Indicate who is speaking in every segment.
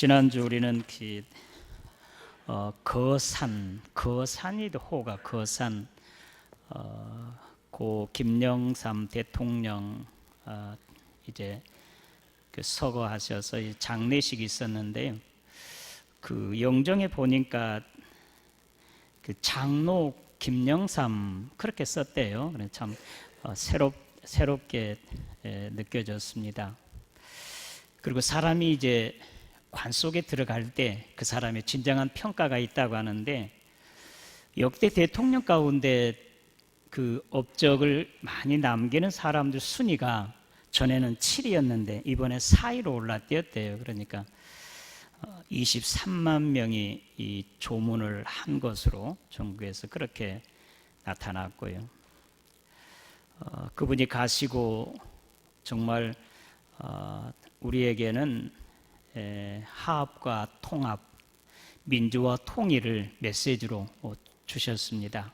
Speaker 1: 지난주 우리는 거산이도 호가 거산 고 김영삼 대통령 이제 그 서거하셔서 장례식이 있었는데요. 그 영정에 보니까 그 장로 김영삼 그렇게 썼대요. 그래서 참 새롭게 느껴졌습니다. 그리고 사람이 이제 관 속에 들어갈 때 그 사람의 진정한 평가가 있다고 하는데, 역대 대통령 가운데 그 업적을 많이 남기는 사람들 순위가 전에는 7위였는데 이번에 4위로 올라뛰었대요. 그러니까 23만 명이 이 조문을 한 것으로 전국에서 그렇게 나타났고요. 그분이 가시고 정말 우리에게는 화합과 통합, 민주화 통일을 메시지로 주셨습니다.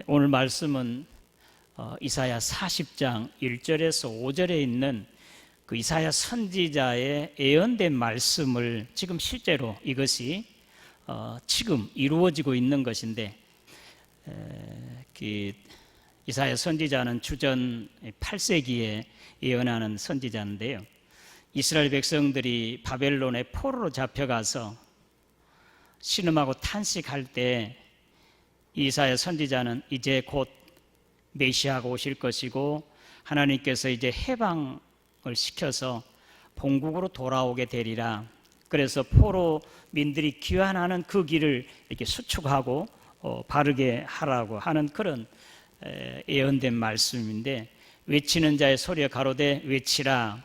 Speaker 1: 오늘 말씀은 이사야 40장 1절에서 5절에 있는 그 이사야 선지자의 예언된 말씀을 지금 실제로 이것이 지금 이루어지고 있는 것인데, 이사야 선지자는 주전 8세기에 예언하는 선지자인데요. 이스라엘 백성들이 바벨론의 포로로 잡혀가서 신음하고 탄식할 때 이사야 선지자는 이제 곧 메시아가 오실 것이고 하나님께서 이제 해방을 시켜서 본국으로 돌아오게 되리라. 그래서 포로민들이 귀환하는 그 길을 이렇게 수축하고 바르게 하라고 하는 그런 예언된 말씀인데, 외치는 자의 소리가 가로되 외치라.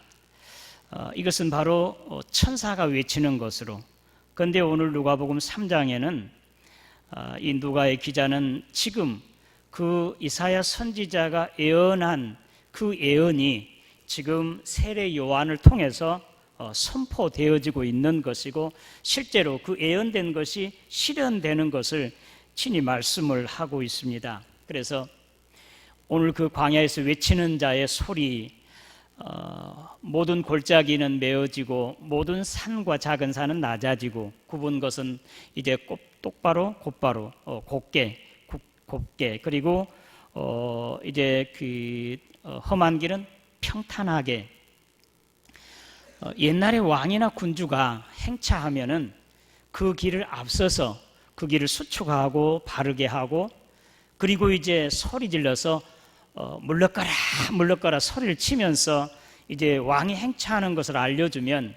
Speaker 1: 이것은 바로 천사가 외치는 것으로. 그런데 오늘 누가복음 3장에는 이 누가의 기자는 지금 그 이사야 선지자가 예언한 그 예언이 지금 세례 요한을 통해서 선포되어지고 있는 것이고, 실제로 그 예언된 것이 실현되는 것을 친히 말씀을 하고 있습니다. 그래서 오늘 그 광야에서 외치는 자의 소리, 모든 골짜기는 메어지고 모든 산과 작은 산은 낮아지고 굽은 것은 이제 똑바로 곧바로 곱게 그리고 이제 그 험한 길은 평탄하게. 옛날에 왕이나 군주가 행차하면은 그 길을 앞서서 그 길을 수축하고 바르게 하고, 그리고 이제 소리 질러서 물러가라 소리를 치면서 이제 왕이 행차하는 것을 알려주면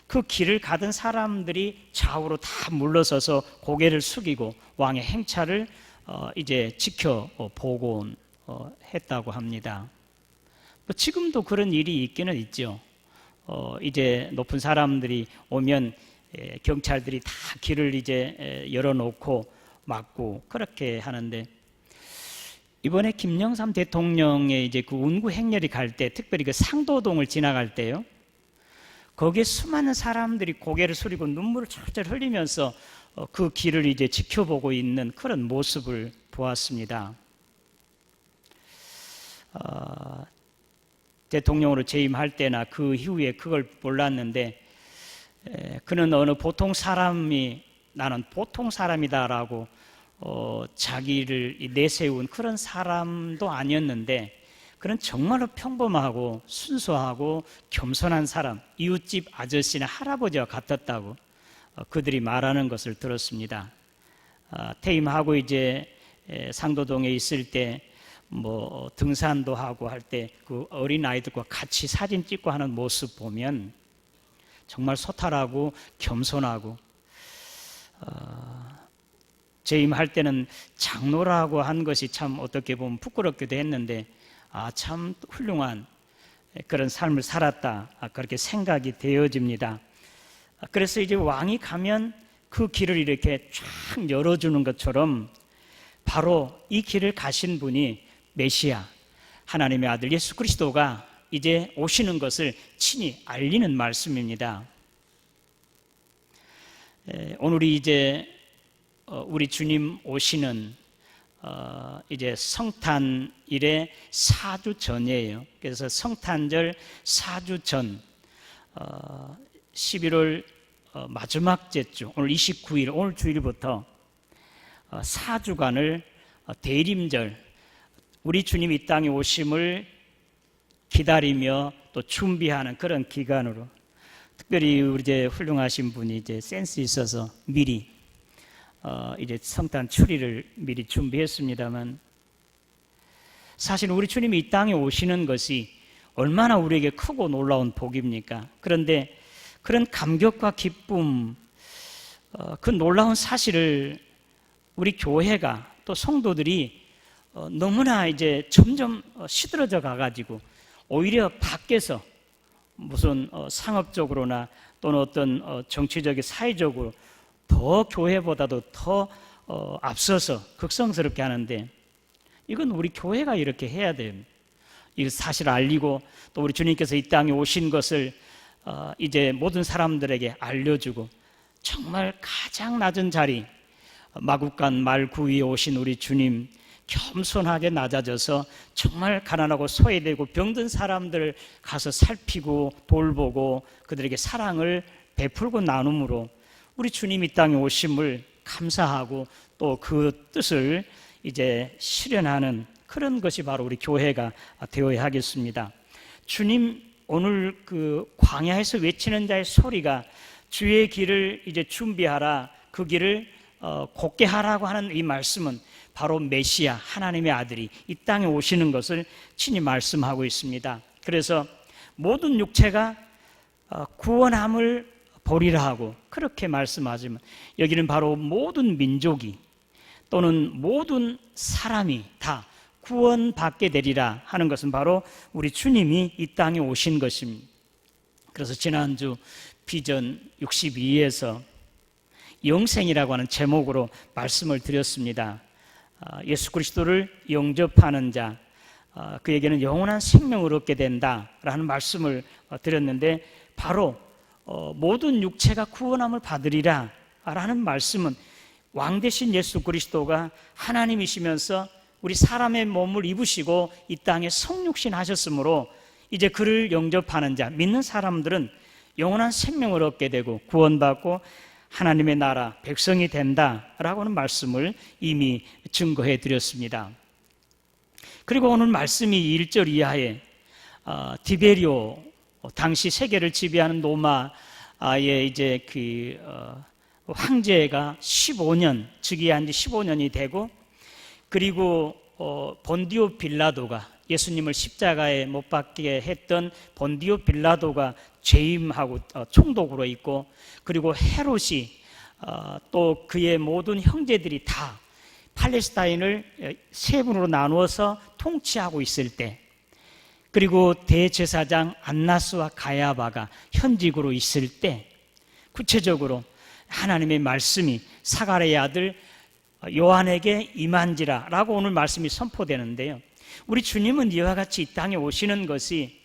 Speaker 1: 그 길을 가던 사람들이 좌우로 다 물러서서 고개를 숙이고 왕의 행차를 이제 지켜보고 했다고 합니다. 지금도 그런 일이 있기는 있죠. 이제 높은 사람들이 오면 경찰들이 다 길을 이제 열어놓고 막고 그렇게 하는데, 이번에 김영삼 대통령의 이제 그 운구 행렬이 갈 때, 특별히 그 상도동을 지나갈 때요, 거기에 수많은 사람들이 고개를 숙이고 눈물을 철철 흘리면서 그 길을 이제 지켜보고 있는 그런 모습을 보았습니다. 대통령으로 재임할 때나 그 이후에 그걸 몰랐는데, 그는 어느 보통 사람이 나는 보통 사람이다라고 자기를 내세운 그런 사람도 아니었는데, 그는 정말로 평범하고 순수하고 겸손한 사람, 이웃집 아저씨나 할아버지와 같았다고 그들이 말하는 것을 들었습니다. 퇴임하고 이제 상도동에 있을 때 뭐 등산도 하고 할 때 그 어린 아이들과 같이 사진 찍고 하는 모습 보면 정말 소탈하고 겸손하고, 재임할 때는 장로라고 한 것이 참 어떻게 보면 부끄럽기도 했는데, 참 훌륭한 그런 삶을 살았다, 그렇게 생각이 되어집니다. 그래서 이제 왕이 가면 그 길을 이렇게 쫙 열어주는 것처럼 바로 이 길을 가신 분이 메시아, 하나님의 아들 예수 그리스도가 이제 오시는 것을 친히 알리는 말씀입니다. 오늘이 이제 우리 주님 오시는 이제 성탄일의 4주 전이에요. 그래서 성탄절 4주 전 11월 마지막 제주, 오늘 29일, 오늘 주일부터 4주간을 대림절, 우리 주님 이 땅에 오심을 기다리며 또 준비하는 그런 기간으로, 특별히 우리 이제 훌륭하신 분이 이제 센스 있어서 미리 이제 성탄 추리를 미리 준비했습니다만, 사실 우리 주님이 이 땅에 오시는 것이 얼마나 우리에게 크고 놀라운 복입니까? 그런데 그런 감격과 기쁨, 그 놀라운 사실을 우리 교회가 또 성도들이 너무나 이제 점점 시들어져 가가지고 오히려 밖에서 무슨 상업적으로나 또는 어떤 정치적인 사회적으로 더 교회보다도 더 앞서서 극성스럽게 하는데, 이건 우리 교회가 이렇게 해야 돼요. 이 사실을 알리고 또 우리 주님께서 이 땅에 오신 것을 이제 모든 사람들에게 알려주고, 정말 가장 낮은 자리, 마국간 말구 위에 오신 우리 주님, 겸손하게 낮아져서 정말 가난하고 소외되고 병든 사람들을 가서 살피고 돌보고 그들에게 사랑을 베풀고 나눔으로 우리 주님 이 땅에 오심을 감사하고 또 그 뜻을 이제 실현하는 그런 것이 바로 우리 교회가 되어야 하겠습니다. 주님, 오늘 그 광야에서 외치는 자의 소리가 주의 길을 이제 준비하라, 그 길을 곧게 하라고 하는 이 말씀은 바로 메시아, 하나님의 아들이 이 땅에 오시는 것을 친히 말씀하고 있습니다. 그래서 모든 육체가 구원함을 보리라 하고 그렇게 말씀하지만, 여기는 바로 모든 민족이 또는 모든 사람이 다 구원받게 되리라 하는 것은 바로 우리 주님이 이 땅에 오신 것입니다. 그래서 지난주 비전 62에서 영생이라고 하는 제목으로 말씀을 드렸습니다. 예수 그리스도를 영접하는 자, 그에게는 영원한 생명을 얻게 된다라는 말씀을 드렸는데, 바로 모든 육체가 구원함을 받으리라 라는 말씀은 왕 대신 예수 그리스도가 하나님이시면서 우리 사람의 몸을 입으시고 이 땅에 성육신 하셨으므로 이제 그를 영접하는 자, 믿는 사람들은 영원한 생명을 얻게 되고 구원받고 하나님의 나라 백성이 된다라고 하는 말씀을 이미 증거해 드렸습니다. 그리고 오늘 말씀이 1절 이하에 디베리오, 당시 세계를 지배하는 로마의 이제 그 황제가 15년 즉위한 지 15년이 되고, 그리고 본디오 빌라도가 예수님을 십자가에 못 박게 했던 본디오 빌라도가 재임하고 총독으로 있고, 그리고 헤롯이 또 그의 모든 형제들이 다 팔레스타인을 세 분으로 나누어서 통치하고 있을 때, 그리고 대제사장 안나스와 가야바가 현직으로 있을 때, 구체적으로 하나님의 말씀이 사가랴의 아들 요한에게 임한지라 라고 오늘 말씀이 선포되는데요, 우리 주님은 이와 같이 이 땅에 오시는 것이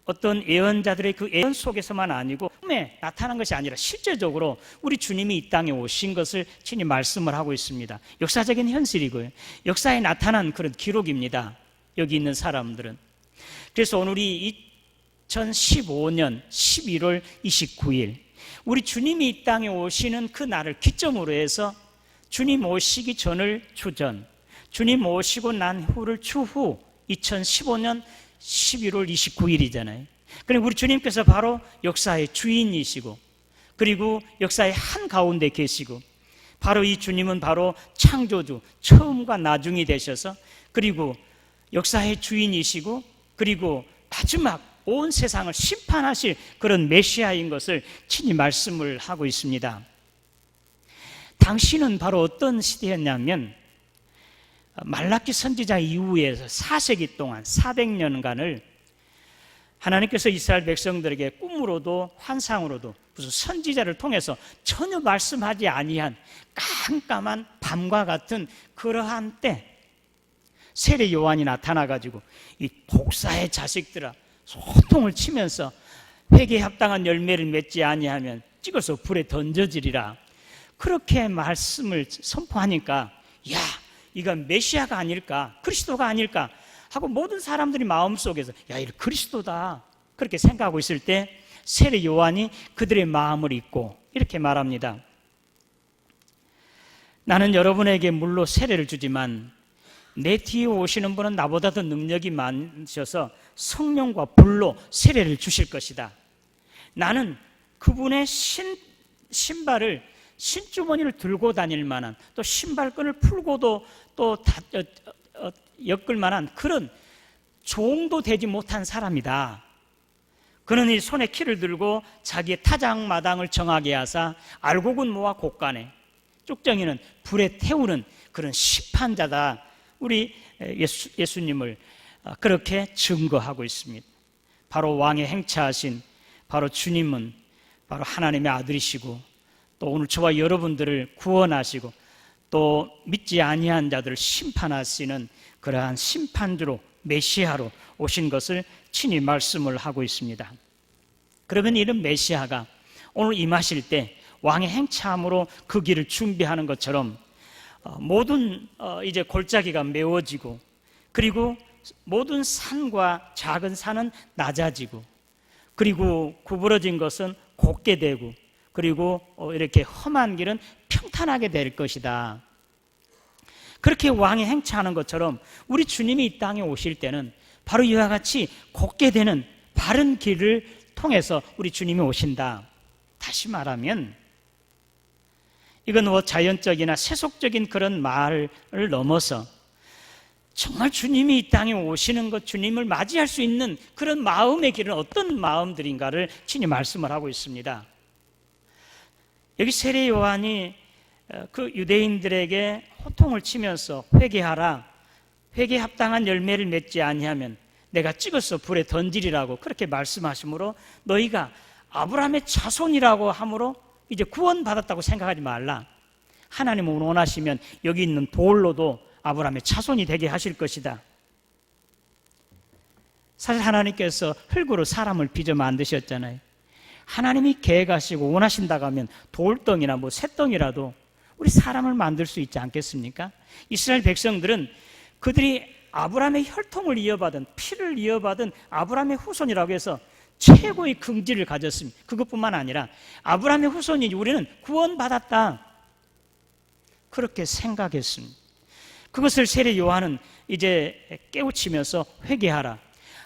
Speaker 1: 어떤 예언자들의 그 예언 속에서만 아니고 꿈에 나타난 것이 아니라 실제적으로 우리 주님이 이 땅에 오신 것을 친히 말씀을 하고 있습니다. 역사적인 현실이고요, 역사에 나타난 그런 기록입니다, 여기 있는 사람들은. 그래서 오늘이 2015년 11월 29일 우리 주님이 이 땅에 오시는 그 날을 기점으로 해서 주님 오시기 전을 주전, 주님 오시고 난 후를 추후 2015년 11월 29일이잖아요. 그럼 우리 주님께서 바로 역사의 주인이시고, 그리고 역사의 한가운데 계시고, 바로 이 주님은 바로 창조주, 처음과 나중이 되셔서, 그리고 역사의 주인이시고, 그리고 마지막 온 세상을 심판하실 그런 메시아인 것을 친히 말씀을 하고 있습니다. 당시는 바로 어떤 시대였냐면, 말라기 선지자 이후에 4세기 동안 400년간을 하나님께서 이스라엘 백성들에게 꿈으로도 환상으로도 무슨 선지자를 통해서 전혀 말씀하지 아니한 깜깜한 밤과 같은 그러한 때, 세례 요한이 나타나가지고 이 복사의 자식들아 소통을 치면서 회개에 합당한 열매를 맺지 아니하면 찍어서 불에 던져지리라, 그렇게 말씀을 선포하니까, 야, 이건 메시아가 아닐까, 그리스도가 아닐까 하고 모든 사람들이 마음속에서 야, 이 그리스도다 그렇게 생각하고 있을 때, 세례 요한이 그들의 마음을 읽고 이렇게 말합니다. 나는 여러분에게 물로 세례를 주지만 내 뒤에 오시는 분은 나보다 더 능력이 많으셔서 성령과 불로 세례를 주실 것이다. 나는 그분의 신발을 신주머니를 들고 다닐 만한, 또 신발끈을 풀고도 또 엮을 만한 그런 종도 되지 못한 사람이다. 그는 이 손에 키를 들고 자기의 타작마당을 정하게 하사 알곡은 모아 곳간에, 쭉정이는 불에 태우는 그런 심판자다. 우리 예수님을 그렇게 증거하고 있습니다. 바로 왕의 행차하신 바로 주님은 바로 하나님의 아들이시고, 또 오늘 저와 여러분들을 구원하시고 또 믿지 아니한 자들을 심판하시는 그러한 심판주로, 메시아로 오신 것을 친히 말씀을 하고 있습니다. 그러면 이런 메시아가 오늘 임하실 때 왕의 행차함으로 그 길을 준비하는 것처럼 모든 이제 골짜기가 메워지고, 그리고 모든 산과 작은 산은 낮아지고, 그리고 구부러진 것은 곧게 되고, 그리고 이렇게 험한 길은 평탄하게 될 것이다. 그렇게 왕이 행차하는 것처럼 우리 주님이 이 땅에 오실 때는 바로 이와 같이 곧게 되는 바른 길을 통해서 우리 주님이 오신다. 다시 말하면 이건 뭐 자연적이나 세속적인 그런 말을 넘어서 정말 주님이 이 땅에 오시는 것, 주님을 맞이할 수 있는 그런 마음의 길은 어떤 마음들인가를 친히 말씀을 하고 있습니다. 여기 세례 요한이 그 유대인들에게 호통을 치면서 회개하라, 회개에 합당한 열매를 맺지 아니하면 내가 찍어서 불에 던지리라고 그렇게 말씀하시므로, 너희가 아브라함의 자손이라고 함으로 이제 구원받았다고 생각하지 말라. 하나님은 원하시면 여기 있는 돌로도 아브라함의 자손이 되게 하실 것이다. 사실 하나님께서 흙으로 사람을 빚어 만드셨잖아요. 하나님이 계획하시고 원하신다고 하면 돌덩이나 뭐 쇳덩이라도 우리 사람을 만들 수 있지 않겠습니까? 이스라엘 백성들은 그들이 아브라함의 혈통을 이어받은, 피를 이어받은 아브라함의 후손이라고 해서 최고의 긍지를 가졌습니다. 그것뿐만 아니라 아브라함의 후손이 우리는 구원받았다, 그렇게 생각했습니다. 그것을 세례 요한은 이제 깨우치면서 회개하라,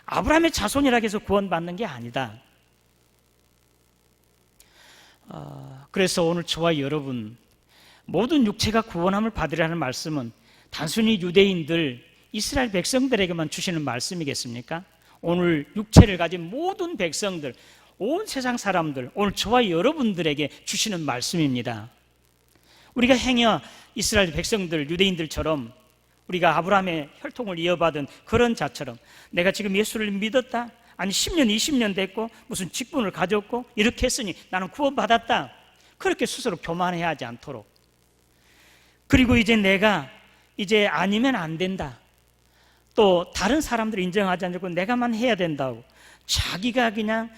Speaker 1: 아브라함의 자손이라고 해서 구원받는 게 아니다. 그래서 오늘 저와 여러분 모든 육체가 구원함을 받으라는 말씀은 단순히 유대인들, 이스라엘 백성들에게만 주시는 말씀이겠습니까? 오늘 육체를 가진 모든 백성들, 온 세상 사람들, 오늘 저와 여러분들에게 주시는 말씀입니다. 우리가 행여 이스라엘 백성들, 유대인들처럼 우리가 아브라함의 혈통을 이어받은 그런 자처럼 내가 지금 예수를 믿었다, 아니 10년, 20년 됐고 무슨 직분을 가졌고 이렇게 했으니 나는 구원받았다, 그렇게 스스로 교만해야 하지 않도록, 그리고 이제 내가 이제 아니면 안 된다, 또 다른 사람들이 인정하지 않고 내가만 해야 된다고 자기가 그냥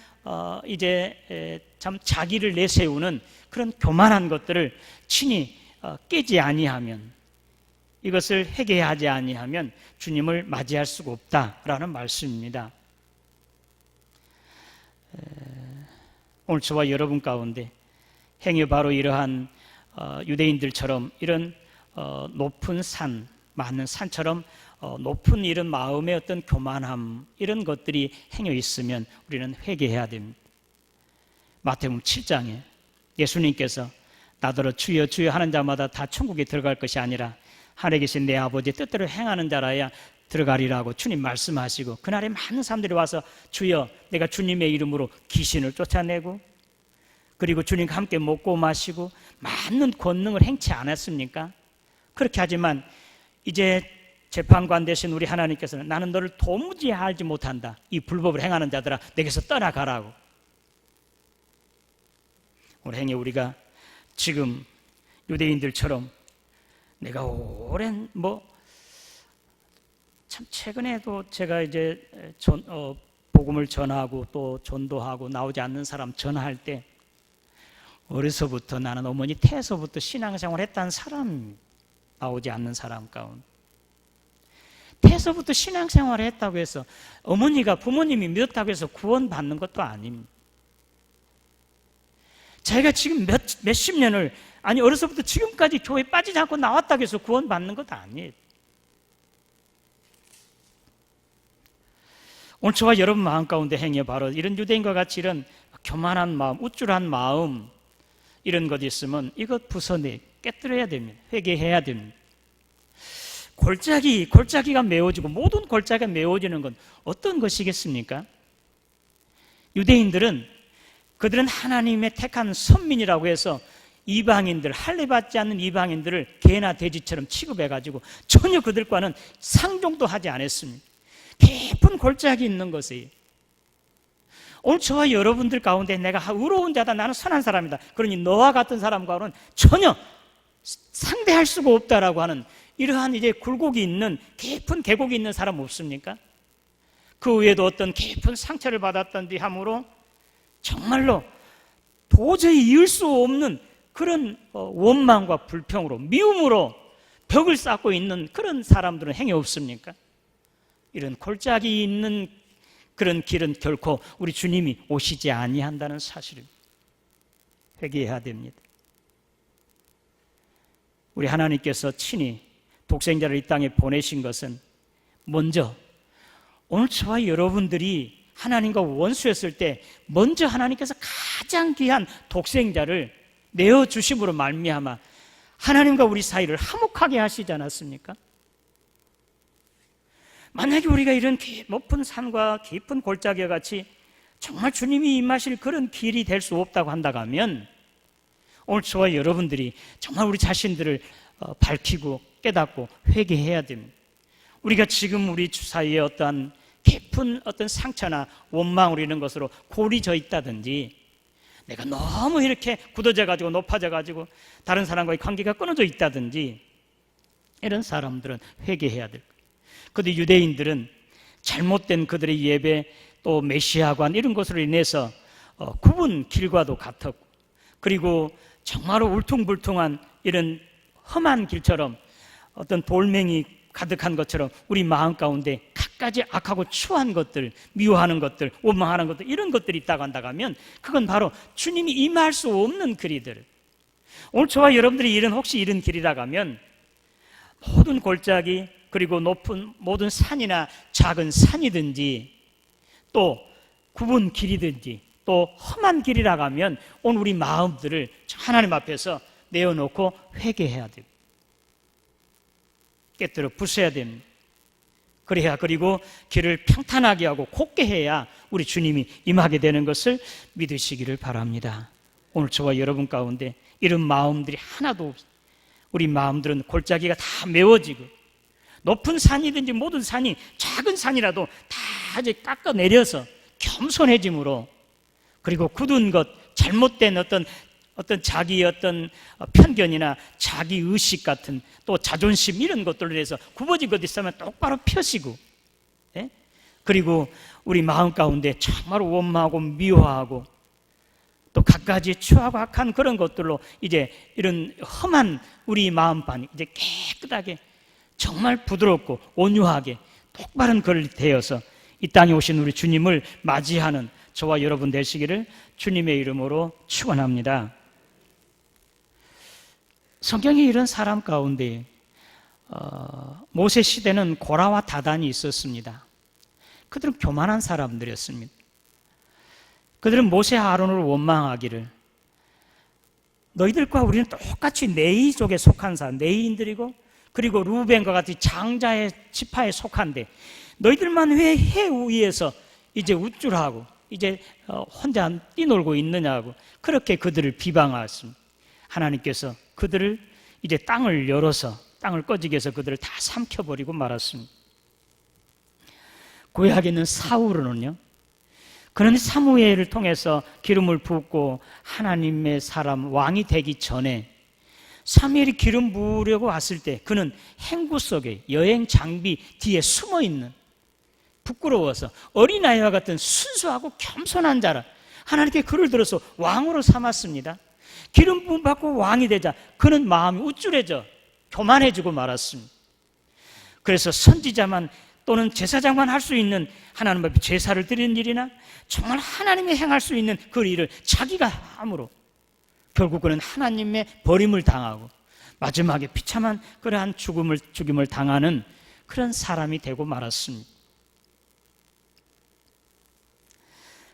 Speaker 1: 이제 참 자기를 내세우는 그런 교만한 것들을 친히 깨지 아니하면, 이것을 회개하지 아니하면 주님을 맞이할 수가 없다라는 말씀입니다. 오늘 저와 여러분 가운데 행여 바로 이러한 유대인들처럼 이런 높은 산, 많은 산처럼 높은 이런 마음의 어떤 교만함, 이런 것들이 행여 있으면 우리는 회개해야 됩니다. 마태복음 7장에 예수님께서 나더러 주여 주여 하는 자마다 다 천국에 들어갈 것이 아니라 하늘에 계신 내 아버지의 뜻대로 행하는 자라야 들어가리라고 주님 말씀하시고, 그날에 많은 사람들이 와서 주여, 내가 주님의 이름으로 귀신을 쫓아내고 그리고 주님과 함께 먹고 마시고 많은 권능을 행치 않았습니까? 그렇게 하지만 이제 재판관 되신 우리 하나님께서는 나는 너를 도무지 알지 못한다, 이 불법을 행하는 자들아 내게서 떠나가라고. 오늘 행여 우리가 지금 유대인들처럼 내가 오랜 참 최근에도 제가 이제 복음을 전하고 또 전도하고 나오지 않는 사람 전화할 때 어려서부터 나는 어머니 태에서부터 신앙생활 했다는 사람, 나오지 않는 사람 가운데 태에서부터 신앙생활을 했다고 해서 어머니가 부모님이 믿었다고 해서 구원받는 것도 아닙니다. 자기가 지금 몇십 년을, 아니 어려서부터 지금까지 교회에 빠지지 않고 나왔다고 해서 구원받는 것도 아니에요. 오늘 저와 여러분 마음 가운데 행해 바로 이런 유대인과 같이 이런 교만한 마음, 우쭐한 마음, 이런 것 있으면 이것 부숴내 깨뜨려야 됩니다. 회개해야 됩니다. 골짜기가 메워지고 모든 골짜기가 메워지는 건 어떤 것이겠습니까? 유대인들은 그들은 하나님의 택한 선민이라고 해서 이방인들, 할례받지 않는 이방인들을 개나 돼지처럼 취급해가지고 전혀 그들과는 상종도 하지 않았습니다. 깊은 골짜기 있는 것이에요. 오늘 저와 여러분들 가운데 내가 의로운 자다, 나는 선한 사람이다, 그러니 너와 같은 사람과는 전혀 상대할 수가 없다라고 하는 이러한 이제 굴곡이 있는, 깊은 계곡이 있는 사람 없습니까? 그 외에도 어떤 깊은 상처를 받았던지 함으로 정말로 도저히 이을 수 없는 그런 원망과 불평으로, 미움으로 벽을 쌓고 있는 그런 사람들은 행해 없습니까? 이런 골짜기 있는 그런 길은 결코 우리 주님이 오시지 아니한다는 사실입니다. 회개해야 됩니다. 우리 하나님께서 친히 독생자를 이 땅에 보내신 것은 먼저 오늘 저와 여러분들이 하나님과 원수였을 때 먼저 하나님께서 가장 귀한 독생자를 내어주심으로 말미암아 하나님과 우리 사이를 화목하게 하시지 않았습니까? 만약에 우리가 이런 높은 산과 깊은 골짜기와 같이 정말 주님이 임하실 그런 길이 될 수 없다고 한다고 하면 오늘 저와 여러분들이 정말 우리 자신들을 밝히고 깨닫고 회개해야 됩니다. 우리가 지금 우리 사이에 어떠한 깊은 어떤 상처나 원망으로 이런 것으로 골이 져 있다든지, 내가 너무 이렇게 굳어져 가지고 높아져 가지고 다른 사람과의 관계가 끊어져 있다든지, 이런 사람들은 회개해야 될 거예요. 그런데 유대인들은 잘못된 그들의 예배, 또 메시아관 이런 것으로 인해서 굽은 길과도 같았고, 그리고 정말로 울퉁불퉁한 이런 험한 길처럼 어떤 돌멩이 가득한 것처럼 우리 마음 가운데 갖가지 악하고 추한 것들, 미워하는 것들, 원망하는 것들, 이런 것들이 있다고 한다고 하면 그건 바로 주님이 임할 수 없는 길이들. 오늘 저와 여러분들이 혹시 이런 길이라고 하면 모든 골짜기, 그리고 높은 모든 산이나 작은 산이든지 또 굽은 길이든지 또 험한 길이라고 하면 오늘 우리 마음들을 하나님 앞에서 내어놓고 회개해야 됩니다. 깨뜨려 부숴야 됩니다. 그래야, 그리고 길을 평탄하게 하고 곱게 해야 우리 주님이 임하게 되는 것을 믿으시기를 바랍니다. 오늘 저와 여러분 가운데 이런 마음들이 하나도 없어요. 우리 마음들은 골짜기가 다 메워지고 높은 산이든지 모든 산이 작은 산이라도 다 이제 깎아내려서 겸손해짐으로, 그리고 굳은 것, 잘못된 어떤 자기 어떤 편견이나 자기 의식 같은 또 자존심 이런 것들로 인해서 굽어진 것 있으면 똑바로 펴시고, 예? 그리고 우리 마음 가운데 정말 원망하고 미워하고 또 갖가지 추하고 악한 그런 것들로 이제 이런 험한 우리 마음판이 이제 깨끗하게 정말 부드럽고 온유하게 똑바른 걸이 되어서 이 땅에 오신 우리 주님을 맞이하는 저와 여러분 되시기를 주님의 이름으로 축원합니다. 성경에 이런 사람 가운데 모세 시대는 고라와 다단이 있었습니다. 그들은 교만한 사람들이었습니다. 그들은 모세 아론을 원망하기를, 너희들과 우리는 똑같이 네이족에 속한 사람, 네이인들이고 그리고 루벤과 같이 장자의 지파에 속한데 너희들만 왜 해 위에서 이제 우쭐하고 이제 혼자 뛰놀고 있느냐고 그렇게 그들을 비방하였습니다. 하나님께서 그들을 이제 땅을 열어서 땅을 꺼지게 해서 그들을 다 삼켜버리고 말았습니다. 구약에 있는 사울은요, 그는 사무엘을 통해서 기름을 붓고 하나님의 사람 왕이 되기 전에 사무엘이 기름 부으려고 왔을 때 그는 행구 속에 여행 장비 뒤에 숨어있는, 부끄러워서 어린아이와 같은 순수하고 겸손한 자라 하나님께 그를 들어서 왕으로 삼았습니다. 기름 부음 받고 왕이 되자 그는 마음이 우쭐해져 교만해지고 말았습니다. 그래서 선지자만 또는 제사장만 할 수 있는 하나님 앞에 제사를 드리는 일이나 정말 하나님이 행할 수 있는 그 일을 자기가 함으로 결국은 하나님의 버림을 당하고 마지막에 비참한 그러한 죽임을 당하는 그런 사람이 되고 말았습니다.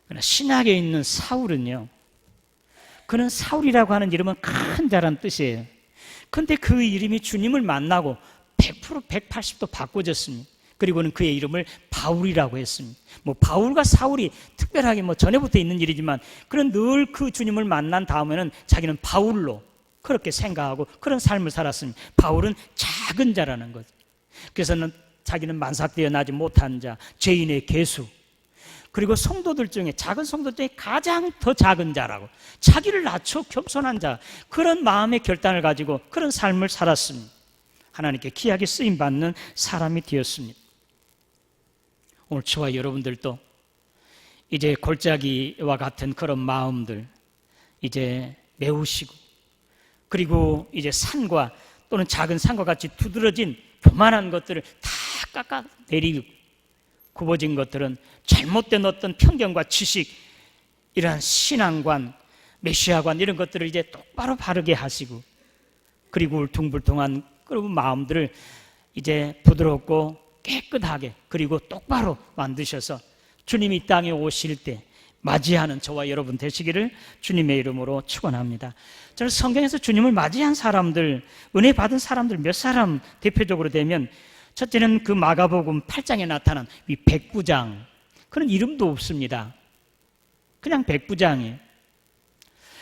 Speaker 1: 그러나 신약에 있는 사울은요, 그는 사울이라고 하는 이름은 큰 자란 뜻이에요. 그런데 그 이름이 주님을 만나고 100% 180도 바꿔졌습니다. 그리고는 그의 이름을 바울이라고 했습니다. 바울과 사울이 특별하게 전에부터 있는 일이지만 그는 늘 그 주님을 만난 다음에는 자기는 바울로 그렇게 생각하고 그런 삶을 살았습니다. 바울은 작은 자라는 거죠. 그래서는 자기는 만삭되어 나지 못한 자, 죄인의 괴수, 그리고 성도들 중에 작은 성도들 중에 가장 더 작은 자라고 자기를 낮춰 겸손한 자, 그런 마음의 결단을 가지고 그런 삶을 살았습니다. 하나님께 귀하게 쓰임받는 사람이 되었습니다. 오늘 저와 여러분들도 이제 골짜기와 같은 그런 마음들 이제 메우시고, 그리고 이제 산과 또는 작은 산과 같이 두드러진 교만한 것들을 다 깎아내리고, 굽어진 것들은 잘못된 어떤 편견과 지식, 이러한 신앙관, 메시아관 이런 것들을 이제 똑바로 바르게 하시고, 그리고 울퉁불퉁한 그런 마음들을 이제 부드럽고 깨끗하게 그리고 똑바로 만드셔서 주님이 이 땅에 오실 때 맞이하는 저와 여러분 되시기를 주님의 이름으로 축원합니다. 저는 성경에서 주님을 맞이한 사람들, 은혜 받은 사람들 몇 사람 대표적으로 되면, 첫째는 그 마가복음 8장에 나타난 이 백부장, 그런 이름도 없습니다. 그냥 백부장이에요.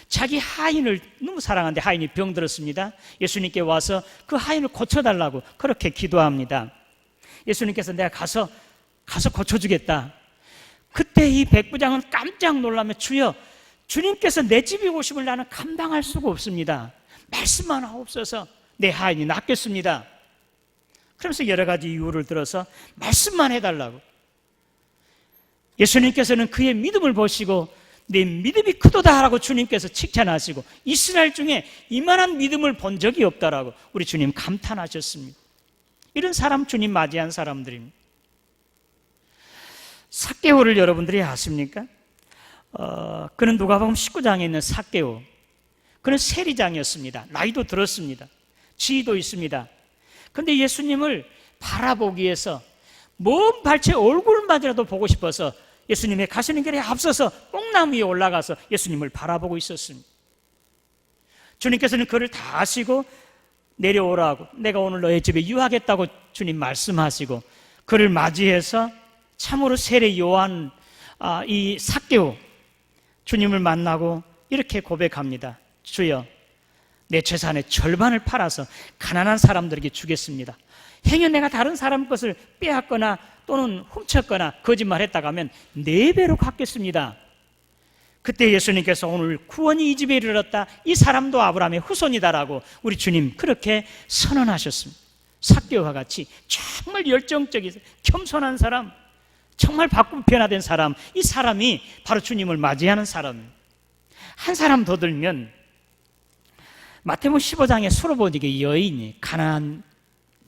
Speaker 1: 자기 하인을 너무 사랑하는데 하인이 병들었습니다. 예수님께 와서 그 하인을 고쳐달라고 그렇게 기도합니다. 예수님께서 내가 가서 고쳐주겠다. 그때 이 백부장은 깜짝 놀라며 주여, 주님께서 내 집에 오심을 나는 감당할 수가 없습니다. 말씀만 하옵소서 내 하인이 낫겠습니다. 그러면서 여러 가지 이유를 들어서 말씀만 해달라고. 예수님께서는 그의 믿음을 보시고 내 믿음이 크도다라고 주님께서 칭찬하시고, 이스라엘 중에 이만한 믿음을 본 적이 없다라고 우리 주님 감탄하셨습니다. 이런 사람 주님 맞이한 사람들입니다. 삭개오를 여러분들이 아십니까? 그는 누가복음 19장에 있는 삭개오, 그는 세리장이었습니다. 나이도 들었습니다. 지위도 있습니다. 그런데 예수님을 바라보기 위해서 먼 발치의 얼굴만이라도 보고 싶어서 예수님의 가시는 길에 앞서서 뽕나무 위에 올라가서 예수님을 바라보고 있었습니다. 주님께서는 그를 다 아시고 내려오라고, 내가 오늘 너의 집에 유하겠다고 주님 말씀하시고, 그를 맞이해서 참으로 세례 요한 이 삭개오 주님을 만나고 이렇게 고백합니다. 주여, 내 재산의 절반을 팔아서 가난한 사람들에게 주겠습니다. 행여 내가 다른 사람 것을 빼앗거나 또는 훔쳤거나 거짓말했다고 하면 4배로 갚겠습니다. 그때 예수님께서 오늘 구원이 이 집에 이르렀다, 이 사람도 아브라함의 후손이다라고 우리 주님 그렇게 선언하셨습니다. 삭개오와 같이 정말 열정적인 겸손한 사람, 정말 바꾸고 변화된 사람, 이 사람이 바로 주님을 맞이하는 사람입니다. 한 사람 더 들면 마태복음 15장에 수로보니게 여인이 가난한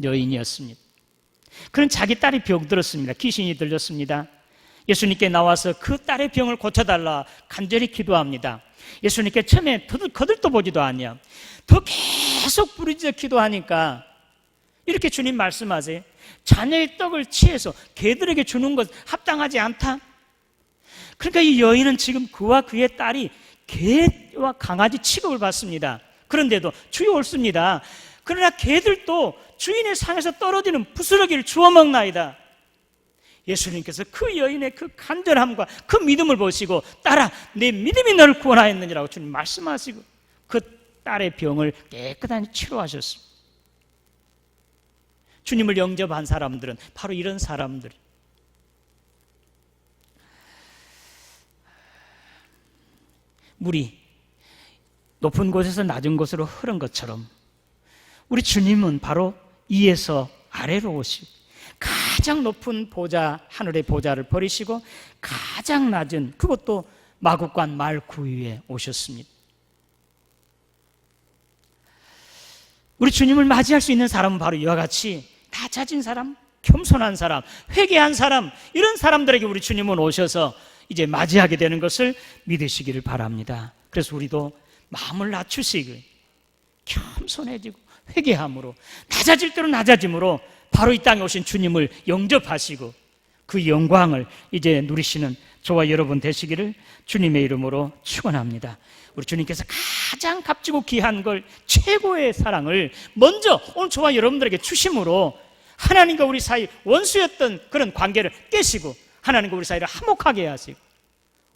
Speaker 1: 여인이었습니다. 그는 자기 딸이 병들었습니다. 귀신이 들렸습니다. 예수님께 나와서 그 딸의 병을 고쳐달라 간절히 기도합니다. 예수님께 처음에 거들떠 보지도 않냐, 더 계속 부르짖어 기도하니까 이렇게 주님 말씀하세요. 자녀의 떡을 취해서 개들에게 주는 것 합당하지 않다. 그러니까 이 여인은 지금 그와 그의 딸이 개와 강아지 취급을 받습니다. 그런데도 주여 옳습니다. 그러나 개들도 주인의 상에서 떨어지는 부스러기를 주워 먹나이다. 예수님께서 그 여인의 그 간절함과 그 믿음을 보시고, 딸아, 내 믿음이 너를 구원하였느니라고 주님 말씀하시고 그 딸의 병을 깨끗하게 치료하셨습니다. 주님을 영접한 사람들은 바로 이런 사람들. 물이 높은 곳에서 낮은 곳으로 흐른 것처럼 우리 주님은 바로 위에서 아래로 오시고 가장 높은 보좌, 하늘의 보좌를 버리시고 가장 낮은, 그것도 마국간 말구 위에 오셨습니다. 우리 주님을 맞이할 수 있는 사람은 바로 이와 같이 낮아진 사람, 겸손한 사람, 회개한 사람, 이런 사람들에게 우리 주님은 오셔서 이제 맞이하게 되는 것을 믿으시기를 바랍니다. 그래서 우리도 마음을 낮추시고 겸손해지고 회개함으로 낮아질 대로 낮아짐으로 바로 이 땅에 오신 주님을 영접하시고 그 영광을 이제 누리시는 저와 여러분 되시기를 주님의 이름으로 축원합니다. 우리 주님께서 가장 값지고 귀한 걸, 최고의 사랑을 먼저 오늘 저와 여러분들에게 주심으로 하나님과 우리 사이 원수였던 그런 관계를 깨시고 하나님과 우리 사이를 화목하게 하시고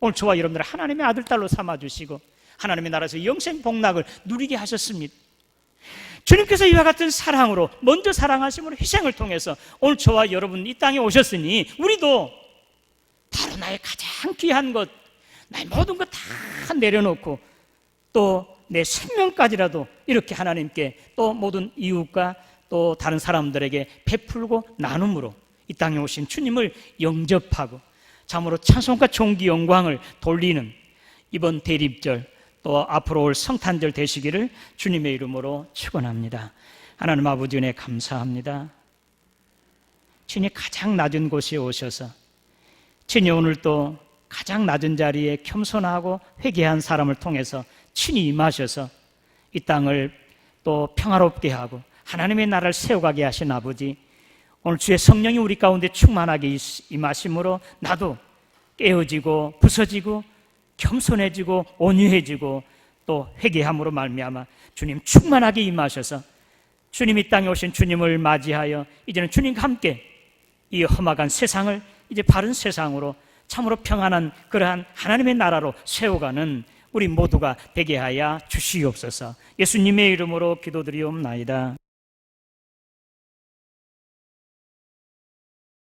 Speaker 1: 오늘 저와 여러분들을 하나님의 아들, 딸로 삼아주시고 하나님의 나라에서 영생 복락을 누리게 하셨습니다. 주님께서 이와 같은 사랑으로 먼저 사랑하심으로 희생을 통해서 오늘 저와 여러분 이 땅에 오셨으니 우리도 바로 나의 가장 귀한 것, 나의 모든 것 다 내려놓고 또 내 생명까지라도 이렇게 하나님께 또 모든 이웃과 또 다른 사람들에게 베풀고 나눔으로 이 땅에 오신 주님을 영접하고 참으로 찬송과 존귀 영광을 돌리는 이번 대립절 또 앞으로 올 성탄절 되시기를 주님의 이름으로 축원합니다. 하나님 아버지 은혜 감사합니다. 주님 가장 낮은 곳에 오셔서 주님 오늘 또 가장 낮은 자리에 겸손하고 회개한 사람을 통해서 친히 임하셔서 이 땅을 또 평화롭게 하고 하나님의 나라를 세워가게 하신 아버지, 오늘 주의 성령이 우리 가운데 충만하게 임하심으로 나도 깨어지고 부서지고 겸손해지고 온유해지고 또 회개함으로 말미암아 주님 충만하게 임하셔서 주님 이 땅에 오신 주님을 맞이하여 이제는 주님과 함께 이 험악한 세상을 이제 바른 세상으로 참으로 평안한 그러한 하나님의 나라로 세워가는 우리 모두가 되게 하여 주시옵소서. 예수님의 이름으로 기도드리옵나이다.